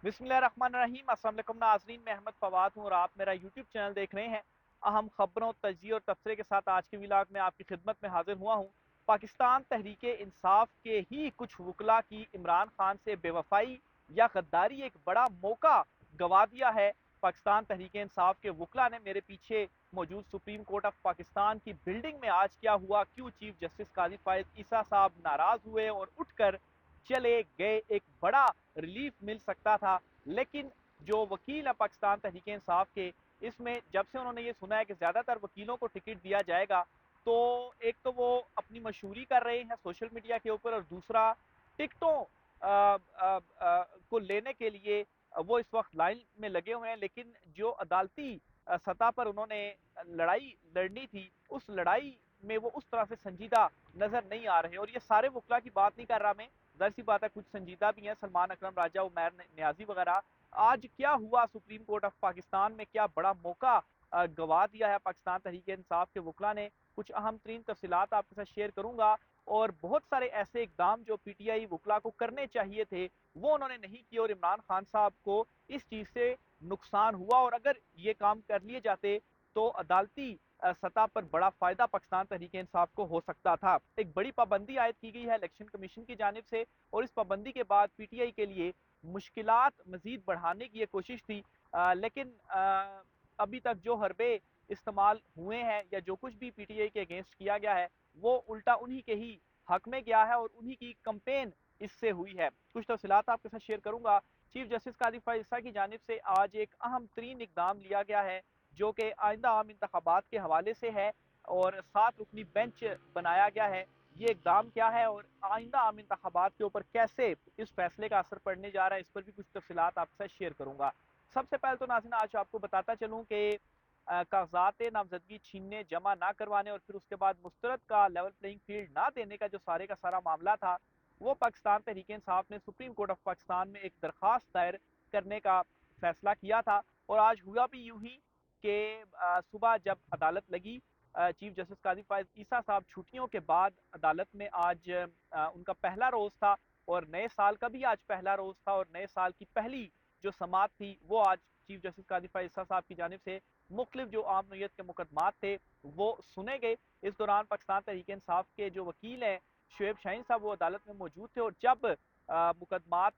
बिस्मिल्लाहिर्रहमानिर्रहीम। अस्सलाम वालेकुम नाज़रीन, मैं अहमद फवाद हूँ और आप मेरा यूट्यूब चैनल देख रहे हैं। अहम खबरों, तजिए और तबसरे के साथ आज के व्लॉग में आपकी खिदमत में हाजिर हुआ हूँ। पाकिस्तान तहरीक इंसाफ के ही कुछ वकला की इमरान खान से बेवफाई या गद्दारी एक बड़ा मौका गवा दिया है। पाकिस्तान तहरीक इंसाफ के वकला ने मेरे पीछे मौजूद सुप्रीम कोर्ट ऑफ पाकिस्तान की बिल्डिंग में आज क्या हुआ, क्यों चीफ जस्टिस काजी फायद ईसा साहब नाराज हुए और उठकर चले गए, एक बड़ा रिलीफ मिल सकता था। लेकिन जो वकील है पाकिस्तान तहरीक इंसाफ के, इसमें जब से उन्होंने ये सुना है कि ज़्यादातर वकीलों को टिकट दिया जाएगा, तो एक तो वो अपनी मशहूरी कर रहे हैं सोशल मीडिया के ऊपर, और दूसरा टिकटों को लेने के लिए वो इस वक्त लाइन में लगे हुए हैं। लेकिन जो अदालती सतह पर उन्होंने लड़ाई लड़नी थी, उस लड़ाई में वो उस तरह से संजीदा नजर नहीं आ रहे। और ये सारे वकला की बात नहीं कर रहा मैं, जाहिर सी बात है कुछ संजीदा भी हैं, सलमान अकरम राजा, उमैर न्याजी वगैरह। आज क्या हुआ सुप्रीम कोर्ट ऑफ पाकिस्तान में, क्या बड़ा मौका गवा दिया है पाकिस्तान तहरीक इंसाफ के वकला ने, कुछ अहम तरीन तफसीलात आपके साथ शेयर करूंगा। और बहुत सारे ऐसे इकदाम जो पीटीआई वकला को करने चाहिए थे, वो उन्होंने नहीं किए, और इमरान खान साहब को इस चीज से नुकसान हुआ। और अगर ये काम कर लिए जाते तो अदालती सतह पर बड़ा फायदा पाकिस्तान तहरीक इंसाफ को हो सकता था। एक बड़ी पाबंदी आयद की गई है इलेक्शन कमीशन की जानिब से, और इस पाबंदी के बाद पीटीआई के लिए मुश्किलात मजीद बढ़ाने की कोशिश थी। लेकिन अभी तक जो हरबे इस्तेमाल हुए हैं या जो कुछ भी पीटीआई के अगेंस्ट किया गया है, वो उल्टा उन्हीं के ही हक में गया है और उन्हीं की कंपेन इससे हुई है। कुछ तफसीलात आपके साथ शेयर करूंगा। चीफ जस्टिस कादिर फाइसा की जानिब से आज एक अहम तरीन इकदाम लिया गया है, जो कि आइंदा आम इंतखाबात के हवाले से है, और 7 रुकनी बेंच बनाया गया है। ये इकदाम क्या है और आइंदा आम इंतखाबात के ऊपर कैसे इस फैसले का असर पड़ने जा रहा है, इस पर भी कुछ तफसीलात आपके साथ शेयर करूंगा। सबसे पहले तो नाज़रीन आज आपको बताता चलूँ कि कागजात नामजदगी छीनने, जमा ना करवाने और फिर उसके बाद मुस्तरद का लेवल प्लेइंग फील्ड ना देने का जो सारे का सारा मामला था, वो पाकिस्तान तहरीक इंसाफ ने सुप्रीम कोर्ट ऑफ पाकिस्तान में एक दरख्वास्त दायर करने का फैसला किया था। और आज हुआ भी यूं ही कि सुबह जब अदालत लगी, चीफ जस्टिस काजी फायद ईसा साहब छुट्टियों के बाद अदालत में आज उनका पहला रोज था, और नए साल का भी आज पहला रोज था, और नए साल की पहली जो समात थी वो आज चीफ जस्टिस काजी फायद ईसा साहब की जानिब से मुख्तलिफ जो आम नोयत के मुकदमात थे वो सुने गए। इस दौरान पाकिस्तान तहरीक इंसाफ के जो वकील हैं शुएब शाहीन साहब, वो अदालत में मौजूद थे। और जब मुकदमात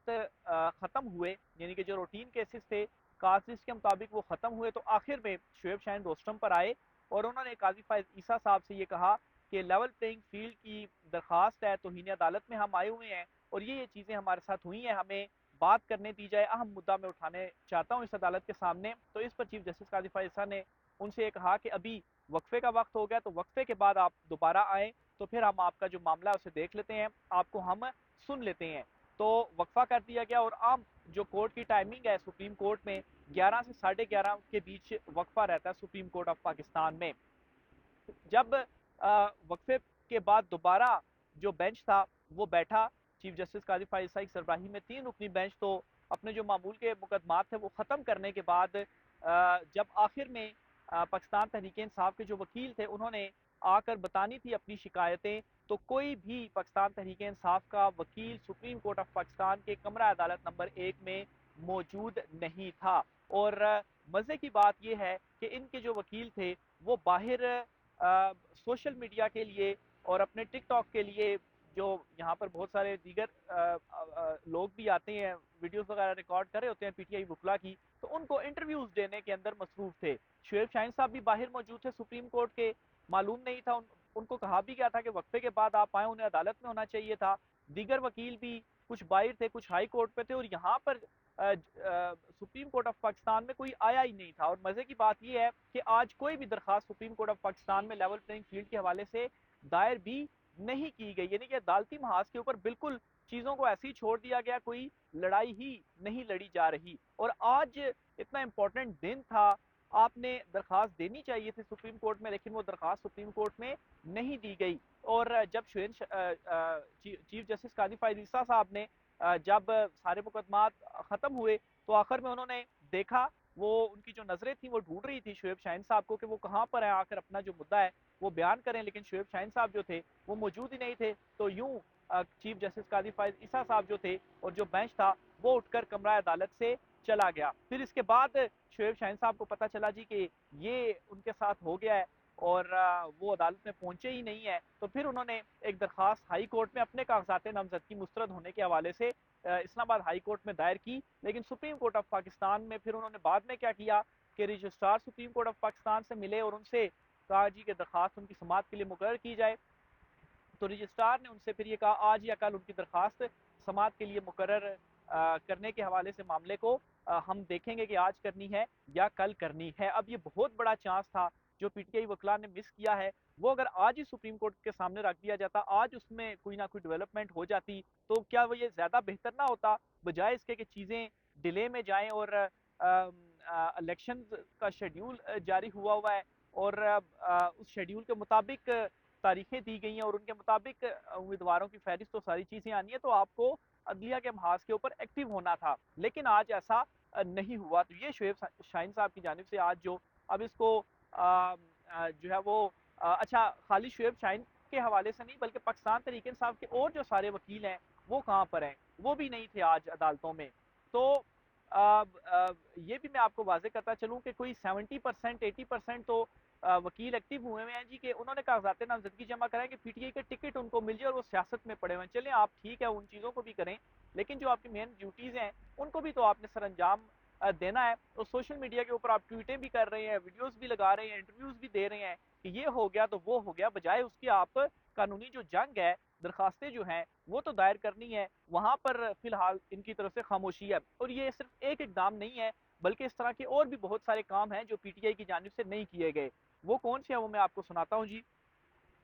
ख़त्म हुए, यानी कि जो रूटीन केसेस थे कासिस के मुताबिक वो ख़त्म हुए, तो आखिर में शुएब शाहीन रोस्टम पर आए और उन्होंने काजी फायद ईसा साहब से ये कहा कि लेवल प्लेइंग फील्ड की दरख्वास्त है, तौहीन अदालत में हम आए हुए हैं और ये चीज़ें हमारे साथ हुई हैं, हमें बात करने दी जाए, अहम मुद्दा मैं उठाने चाहता हूँ इस अदालत के सामने। तो इस पर चीफ जस्टिस काजी फायद ईसा ने उनसे ये कहा कि अभी वक्फे का वक्त हो गया, तो वक्फे के बाद आप दोबारा आए तो फिर हम आपका जो मामला है उसे देख लेते हैं, आपको हम सुन लेते हैं। तो वक्फा कर दिया गया, और आम जो कोर्ट की टाइमिंग है सुप्रीम कोर्ट में 11 से 11:30 के बीच वक्फा रहता है सुप्रीम कोर्ट ऑफ पाकिस्तान में। जब वक्फे के बाद दोबारा जो बेंच था वो बैठा, चीफ जस्टिस काजी फायद ईसा की सरबराही में 3 रुकनी बेंच, तो अपने जो मामूल के मुकदमात थे वो ख़त्म करने के बाद जब आखिर में पाकिस्तान तहरीक इंसाफ के जो वकील थे उन्होंने आकर बतानी थी अपनी शिकायतें, तो कोई भी पाकिस्तान तहरीक इंसाफ का वकील सुप्रीम कोर्ट ऑफ पाकिस्तान के कमरा अदालत नंबर 1 में मौजूद नहीं था। और मज़े की बात यह है कि इनके जो वकील थे वो बाहर सोशल मीडिया के लिए और अपने टिकटॉक के लिए, जो यहाँ पर बहुत सारे दीगर लोग भी आते हैं, वीडियोस वगैरह रिकॉर्ड कर रहे होते हैं पीटीआई वकला की, तो उनको इंटरव्यूज देने के अंदर मसरूफ थे। शुएब शाहीन साहब भी बाहर मौजूद थे सुप्रीम कोर्ट के, मालूम नहीं था उनको कहा भी गया था कि वक्फे के बाद आप आए, उन्हें अदालत में होना चाहिए था। दीगर वकील भी कुछ बाहर थे, कुछ हाई कोर्ट पे थे, और यहाँ पर सुप्रीम कोर्ट ऑफ पाकिस्तान में कोई आया ही नहीं था। और मजे की बात यह है कि आज कोई भी दरखास्त सुप्रीम कोर्ट ऑफ पाकिस्तान में लेवल प्लेइंग फील्ड के हवाले से दायर भी नहीं की गई, यानी कि अदालती महाज के ऊपर बिल्कुल चीजों को ऐसे ही छोड़ दिया गया, कोई लड़ाई ही नहीं लड़ी जा रही। और आज इतना इंपॉर्टेंट दिन था, आपने दरखास्त देनी चाहिए थी सुप्रीम कोर्ट में, लेकिन वो दरखास्त सुप्रीम कोर्ट में नहीं दी गई। और जब चीफ जस्टिस काजी फायद ईसा साहब ने जब सारे मुकदमात ख़त्म हुए, तो आखिर में उन्होंने देखा, वो उनकी जो नज़रें थी वो ढूंढ रही थी शुएब शाहीन साहब को कि वो कहाँ पर है, आकर अपना जो मुद्दा है वो बयान करें, लेकिन शुएब शाहीन साहब जो थे वो मौजूद ही नहीं थे। तो यूं चीफ जस्टिस काजी फायद ईसा साहब जो थे और जो बेंच था वो उठकर कमरा अदालत से चला गया। फिर इसके बाद शोएब शाहीन साहब को पता चला जी कि ये उनके साथ हो गया है और वो अदालत में पहुंचे ही नहीं है, तो फिर उन्होंने एक दरखास्त हाई कोर्ट में अपने कागजात नामजदगी मुस्तरद होने के हवाले से इस्लामाबाद हाई कोर्ट में दायर की। लेकिन सुप्रीम कोर्ट ऑफ पाकिस्तान में फिर उन्होंने बाद में क्या किया कि registrar supreme court of Pakistan से मिले और उनसे कहा जी कि दरखास्त उनकी समाअत के लिए मुकर्रर की जाए। तो रजिस्ट्रार ने उनसे फिर ये कहा आज या कल उनकी दरखास्त समाअत के लिए मुकर्रर करने के हवाले से मामले को हम देखेंगे कि आज करनी है या कल करनी है। अब ये बहुत बड़ा चांस था जो पीटीआई वकला ने मिस किया है, वो अगर आज ही सुप्रीम कोर्ट के सामने रख दिया जाता, आज उसमें कोई ना कोई डेवलपमेंट हो जाती, तो क्या वो ये ज़्यादा बेहतर ना होता, बजाय इसके कि चीज़ें डिले में जाएं। और इलेक्शन का शेड्यूल जारी हुआ है और उस शेड्यूल के मुताबिक तारीखें दी गई हैं और उनके मुताबिक उम्मीदवारों की फहरिस्त तो सारी चीज़ें आनी है, तो आपको अदलिया के महाज के ऊपर एक्टिव होना था, लेकिन आज ऐसा नहीं हुआ। तो ये शोएब शाहीन साहब की जानिब से आज जो अब इसको जो है वो अच्छा, खाली शोएब शाहीन के हवाले से नहीं बल्कि पाकिस्तान तहरीक इंसाफ के और जो सारे वकील हैं वो कहाँ पर हैं, वो भी नहीं थे आज अदालतों में। तो ये भी मैं आपको वाजे करता चलूँ कि कोई 70% 80% तो वकील एक्टिव हुए हैं जी, कि उन्होंने कागजात नामजदगी जमा कराए कि पीटीआई के टिकट उनको मिल जाए और वो सियासत में पड़े हुए हैं। चलें आप ठीक है उन चीज़ों को भी करें, लेकिन जो आपकी मेन ड्यूटीज़ हैं उनको भी तो आपने सर अंजाम देना है। तो सोशल मीडिया के ऊपर आप ट्वीटें भी कर रहे हैं, वीडियोस भी लगा रहे हैं, इंटरव्यूज भी दे रहे हैं कि ये हो गया तो वो हो गया, बजाय उसकी आप कानूनी जो जंग है, दरखास्तें जो हैं वो तो दायर करनी है, वहां पर फिलहाल इनकी तरफ से खामोशी है। और ये सिर्फ एक इकदाम नहीं है, बल्कि इस तरह के और भी बहुत सारे काम हैं जो पीटीआई की जानिब से नहीं किए गए। वो कौन से हैं वो मैं आपको सुनाता हूँ जी।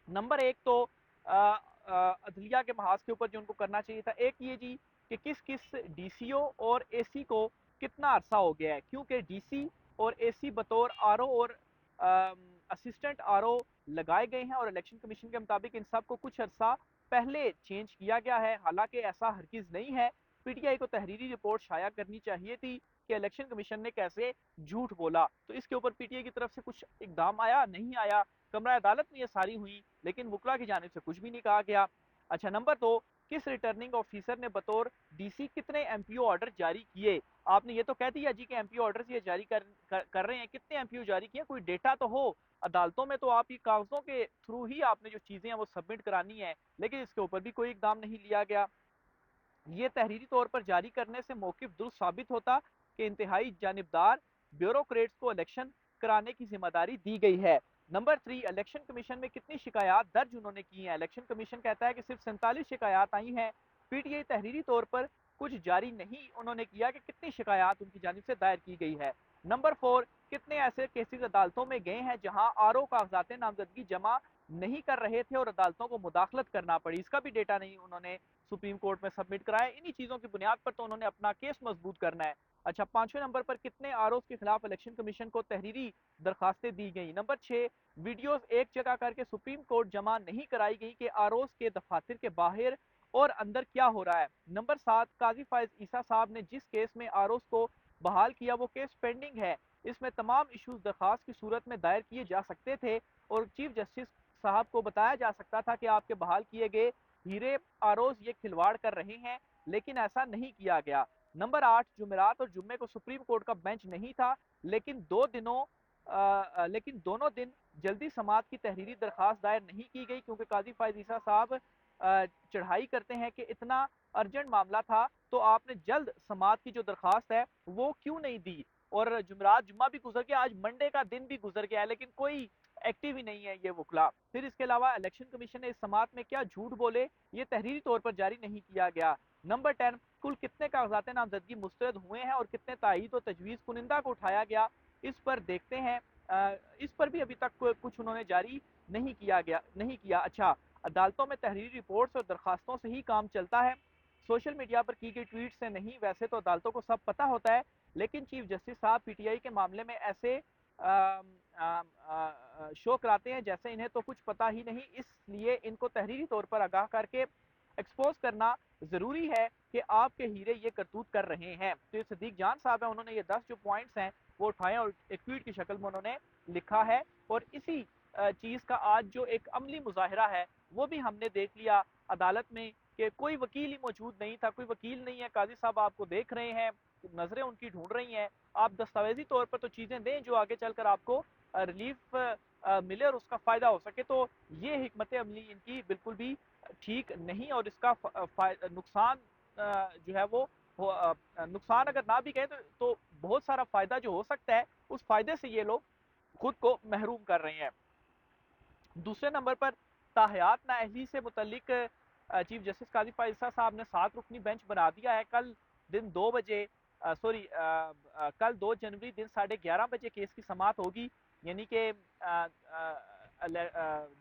नंबर एक तो अदलिया के महाज के ऊपर जो उनको करना चाहिए था, एक ये जी कि किस किस डीसीओ और एसी को कितना अरसा हो गया है, क्योंकि डीसी और एसी बतौर आरओ और असिस्टेंट आरओ लगाए गए हैं और इलेक्शन कमीशन के मुताबिक इन सब को कुछ अरसा पहले चेंज किया गया है, हालांकि ऐसा हरगिज नहीं है। पीटीआई को तहरीरी रिपोर्ट शाया करनी चाहिए थी कि इलेक्शन कमीशन ने कैसे झूठ बोला, तो इसके ऊपर पीटीआई की तरफ से कुछ इकदाम आया नहीं आया। कमरा अदालत में ये सारी हुई, लेकिन वकला की जानिब से कुछ भी नहीं कहा गया। अच्छा, नंबर दो, किस रिटर्निंग ऑफिसर ने बतौर डीसी कितने एमपीओ ऑर्डर जारी किए। आपने ये तो कह दिया जी कि एमपीओ ऑर्डर ये जारी कर रहे हैं, कितने एमपीओ जारी किए, कोई डेटा तो हो। अदालतों में तो आप ये कागजों के थ्रू ही आपने जो चीजें हैं वो सबमिट करानी है, लेकिन इसके ऊपर भी कोई इकदाम नहीं लिया गया। ये तहरीरी तौर पर जारी करने से मौकिफ दुरुस्त साबित होता कि इंतहाई जानिबदार ब्यूरोक्रेट्स को इलेक्शन कराने की जिम्मेदारी दी गई है। नंबर 3, इलेक्शन कमीशन में कितनी शिकायत दर्ज उन्होंने की हैं। इलेक्शन कमीशन कहता है कि सिर्फ 47 शिकायत आई हैं। पीटीआई तहरीरी तौर पर कुछ जारी नहीं उन्होंने किया कि कितनी शिकायत उनकी जानिब से दायर की गई है। नंबर 4, कितने ऐसे केसेस अदालतों में गए हैं जहां आरओ कागजात नामजदगी जमा नहीं कर रहे थे और अदालतों को मुदाखलत करना पड़ी, इसका भी डेटा नहीं उन्होंने सुप्रीम कोर्ट में सबमिट कराया। इन्हीं चीजों की बुनियाद पर तो उन्होंने अपना केस मजबूत करना है। अच्छा, 5वें नंबर पर कितने आरोप के खिलाफ इलेक्शन कमीशन को तहरीरी दरखास्तें दी गई। नंबर 6, वीडियोस एक जगह करके सुप्रीम कोर्ट जमा नहीं कराई गई कि आरोप के दफातर के बाहर और अंदर क्या हो रहा है। नंबर 7, काजी फायज ईसा साहब ने जिस केस में आरोप को बहाल किया वो केस पेंडिंग है, इसमें तमाम इशूज दरखास्त की सूरत में दायर किए जा सकते थे और चीफ जस्टिस साहब को बताया जा सकता था कि आपके बहाल किए गए हीरे आरोज ये खिलवाड़ कर रहे हैं, लेकिन ऐसा नहीं किया गया। नंबर 8, जुमेरात और जुम्मे को सुप्रीम कोर्ट का बेंच नहीं था, लेकिन दोनों दिन जल्दी समात की तहरीरी दरखास्त दायर नहीं की गई क्योंकि काजी फायज ईसा साहब चढ़ाई करते हैं कि इतना अर्जेंट मामला था तो आपने जल्द समात की जो दरखास्त है वो क्यों नहीं दी। और जुमेरात जुम्मा भी गुजर गया, आज मंडे का दिन भी गुजर गया है, लेकिन कोई एक्टिव ही नहीं है ये वकला। फिर इसके अलावा इलेक्शन कमीशन ने इस समात में क्या झूठ बोले ये तहरीरी तौर पर जारी नहीं किया गया। नंबर 10, कुल कितने कागजात नामजदगी मुस्तरद हुए हैं और कितने तायीद और तजवीज़ कुनिंदा को उठाया गया, इस पर देखते हैं। इस पर भी अभी तक कुछ उन्होंने जारी नहीं किया। अच्छा, अदालतों में तहरीरी रिपोर्ट्स और दरखास्तों से ही काम चलता है, सोशल मीडिया पर की गई ट्वीट से नहीं। वैसे तो अदालतों को सब पता होता है, लेकिन चीफ जस्टिस साहब पीटीआई के मामले में ऐसे शो कराते हैं जैसे इन्हें तो कुछ पता ही नहीं, इसलिए इनको तहरीरी तौर पर आगाह करके एक्सपोज करना जरूरी है कि आपके हीरे ये करतूत कर रहे हैं। तो ये सदीक जान साहब है, उन्होंने ये 10 जो पॉइंट्स हैं वो उठाए और एक ट्वीट की शक्ल में उन्होंने लिखा है। और इसी चीज का आज जो एक अमली मुजाहरा है वो भी हमने देख लिया अदालत में कि कोई वकील ही मौजूद नहीं था, कोई वकील नहीं है, काजी साहब आपको देख रहे हैं, नजरें उनकी ढूंढ रही हैं, आप दस्तावेजी तौर पर तो चीजें दें जो आगे चलकर आपको रिलीफ मिले और उसका फायदा हो सके। तो ये हिकमत अमली इनकी बिल्कुल भी ठीक नहीं, और इसका नुकसान जो है वो नुकसान अगर ना भी कहें तो बहुत सारा फायदा जो हो सकता है, उस फायदे से ये लोग खुद को महरूम कर रहे हैं। दूसरे नंबर पर ताहयात नाअहली से मुतल्लिक चीफ जस्टिस काजी फाइजा साहब ने 7 रुकनी बेंच बना दिया है। कल दिन 2 बजे कल 2 जनवरी दिन 11:30 बजे केस की समाअत होगी। यानी कि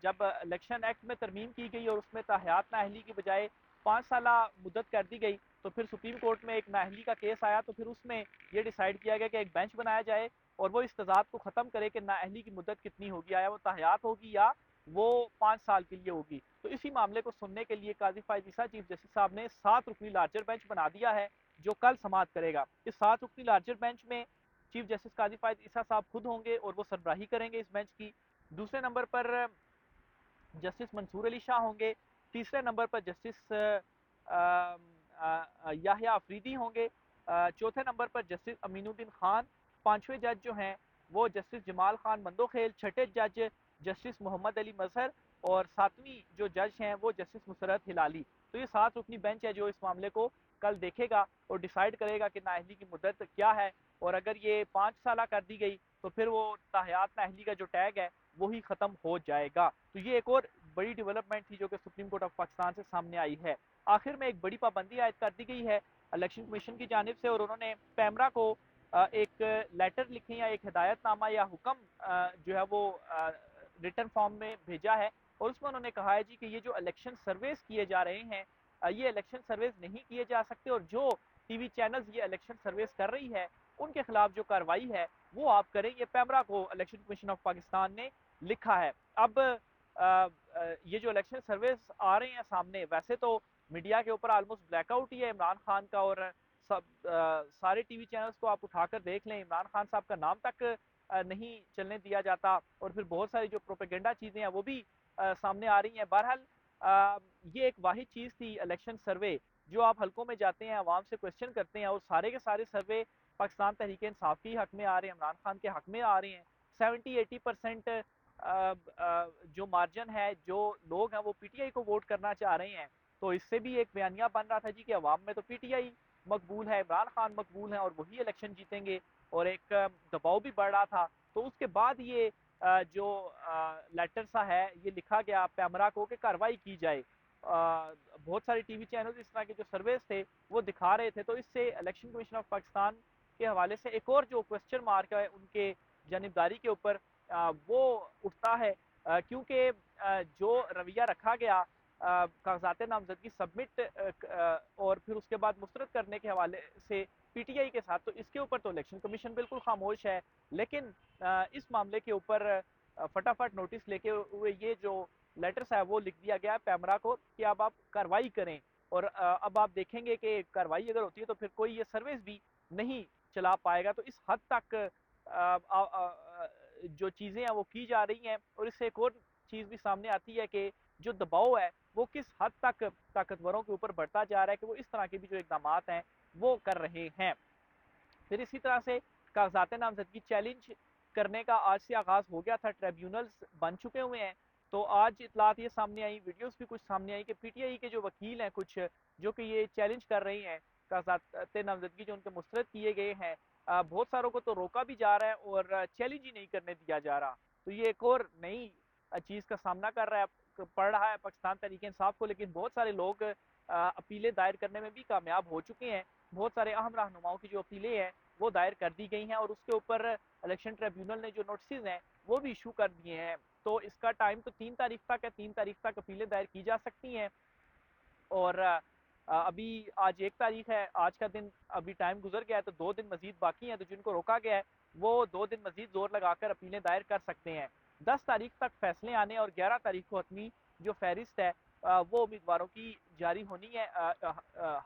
जब इलेक्शन एक्ट में तरमीम की गई और उसमें ताहयात नाअहली की बजाय 5 साल मुद्दत कर दी गई, तो फिर सुप्रीम कोर्ट में एक नाअहली का केस आया, तो फिर उसमें ये डिसाइड किया गया कि एक बेंच बनाया जाए और वो इस तजाद को ख़त्म करे कि नाअहली की मुद्दत कितनी होगी, आया वो ताहयात होगी या वो 5 साल के लिए होगी। तो इसी मामले को सुनने के लिए काजी फायद ईसा चीफ जस्टिस साहब ने 7 रुकनी लार्जर बेंच बना दिया है, जो कल समाअत करेगा। इस 7 रुकनी लार्जर बेंच में चीफ जस्टिस काजी फायद ईसा साहब खुद होंगे और वो सरबराही करेंगे इस बेंच की। दूसरे नंबर पर जस्टिस मंसूर अली शाह होंगे। तीसरे नंबर पर जस्टिस याहिया अफरीदी होंगे। चौथे नंबर पर जस्टिस अमीनुद्दीन खान। पांचवें जज जो हैं वो जस्टिस जमाल खान मंदोखेल। छठे जज जस्टिस मोहम्मद अली मजहर और सातवीं जो जज हैं वो जस्टिस मुसरत हिलाली। तो ये 7 रुकनी बेंच है जो इस मामले को कल देखेगा और डिसाइड करेगा कि नाअहली की मुद्दत क्या है, और अगर ये 5 साल कर दी गई तो फिर वो ताहयात नाअहली का जो टैग है वो ही खत्म हो जाएगा। तो ये एक और बड़ी डेवलपमेंट थी जो कि सुप्रीम कोर्ट ऑफ पाकिस्तान से सामने आई है। आखिर में एक बड़ी पाबंदी आयद कर दी गई है इलेक्शन कमीशन की जानिब से, और उन्होंने पैमरा को एक लेटर लिखे या एक हिदायतनामा या हुक्म जो है वो रिटर्न फॉर्म में भेजा है, और उसमें उन्होंने कहा है जी कि ये जो इलेक्शन सर्वेस किए जा रहे हैं ये इलेक्शन सर्वेस नहीं किए जा सकते, और जो टीवी चैनल्स ये इलेक्शन सर्वेस कर रही है उनके खिलाफ जो कार्रवाई है वो आप करें। ये पैमरा को इलेक्शन कमीशन ऑफ पाकिस्तान ने लिखा है। अब ये जो इलेक्शन सर्वेस आ रहे हैं सामने, वैसे तो मीडिया के ऊपर ऑलमोस्ट ब्लैकआउट ही है इमरान खान का, और सब सारे टीवी चैनल्स को आप उठाकर देख लें, इमरान खान साहब का नाम तक नहीं चलने दिया जाता, और फिर बहुत सारी जो प्रोपेगेंडा चीज़ें हैं वो भी सामने आ रही हैं। बहरहाल ये एक वाहिद चीज़ थी इलेक्शन सर्वे, जो आप हल्कों में जाते हैं, आवाम से क्वेश्चन करते हैं, और सारे के सारे सर्वे पाकिस्तान तहरीक इंसाफ के हक में आ रहे हैं, इमरान खान के हक में आ रहे हैं। 70-80% जो मार्जिन है, जो लोग हैं वो पीटीआई को वोट करना चाह रहे हैं। तो इससे भी एक बयानिया बन रहा था जी कि अवाम में तो पीटीआई मकबूल है, इमरान खान मकबूल है और वही इलेक्शन जीतेंगे, और एक दबाव भी बढ़ रहा था। तो उसके बाद ये जो लेटर सा है ये लिखा गया पैमरा को कि कार्रवाई की जाए। बहुत सारे टीवी चैनल इस तरह के जो सर्वेस थे वो दिखा रहे थे, तो इससे इलेक्शन कमीशन ऑफ पाकिस्तान के हवाले से एक और जो क्वेश्चन मार्क है उनके जानिबदारी के ऊपर वो उठता है, क्योंकि जो रवैया रखा गया कागजात नामजदगी सबमिट और फिर उसके बाद मुस्तरद करने के हवाले से पीटीआई के साथ, तो इसके ऊपर तो इलेक्शन कमीशन बिल्कुल खामोश है। लेकिन इस मामले के ऊपर फटाफट नोटिस लेके हुए ये जो लेटर्स है वो लिख दिया गया है पैमरा को कि अब आप कार्रवाई करें, और अब आप देखेंगे कि कार्रवाई अगर होती है तो फिर कोई ये सर्विस भी नहीं चला पाएगा। तो इस हद तक जो चीज़ें हैं वो की जा रही हैं, और इससे एक और चीज़ भी सामने आती है कि जो दबाव है वो किस हद तक ताकतवरों के ऊपर बढ़ता जा रहा है कि वो इस तरह के भी जो इकदाम हैं वो कर रहे हैं। फिर इसी तरह से कागजात नामजदगी चैलेंज करने का आज से आगाज़ हो गया था, ट्रिब्यूनल्स बन चुके हुए हैं। तो आज इतलात ये सामने आई, वीडियोस भी कुछ सामने आई कि पीटीआई के जो वकील हैं कुछ, जो कि ये चैलेंज कर रही हैं कागजात नामजदगी जो उनके मुस्तरद किए गए हैं, बहुत सारों को तो रोका भी जा रहा है और चैलेंज ही नहीं करने दिया जा रहा। तो ये एक और नई चीज़ का सामना कर रहा है, पड़ रहा है पाकिस्तान तहरीक इंसाफ को। लेकिन बहुत सारे लोग अपीलें दायर करने में भी कामयाब हो चुके हैं। बहुत सारे अहम रहनुमाओं की जो अपीलें हैं वो दायर कर दी गई हैं, और उसके ऊपर इलेक्शन ट्रिब्यूनल ने जो नोटिस हैं वो भी इशू कर दिए हैं। तो इसका टाइम तो 3 तारीख तक है, 3 तारीख तक अपीलें दायर की जा सकती हैं, और अभी आज 1 तारीख है, आज का दिन अभी टाइम गुजर गया है, तो 2 दिन मजीद बाकी हैं। तो जिनको रोका गया है वो 2 दिन मजीद जोर लगाकर अपीलें दायर कर सकते हैं। 10 तारीख तक फैसले आने और 11 तारीख को हतमी जो फहरिस्त है वो उम्मीदवारों की जारी होनी है।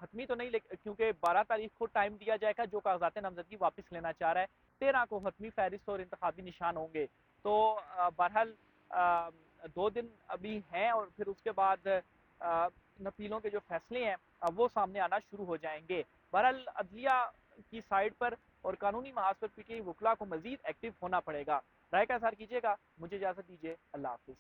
हतमी तो नहीं, क्योंकि 12 तारीख को टाइम दिया जाएगा जो कागजात नामजदगी वापस लेना चाह रहा है, 13 को हतमी फहरिस्त और इंतखाबी निशान होंगे। तो बहरहाल 2 दिन अभी हैं, और फिर उसके बाद अपीलों के जो फैसले हैं वो सामने आना शुरू हो जाएंगे। बहरहाल अदलिया की साइड पर और कानूनी महाज पर पीटीआई वकला को मजीद एक्टिव होना पड़ेगा। राय का इजहार कीजिएगा। मुझे इजाज़त दीजिए। अल्लाह हाफिज़।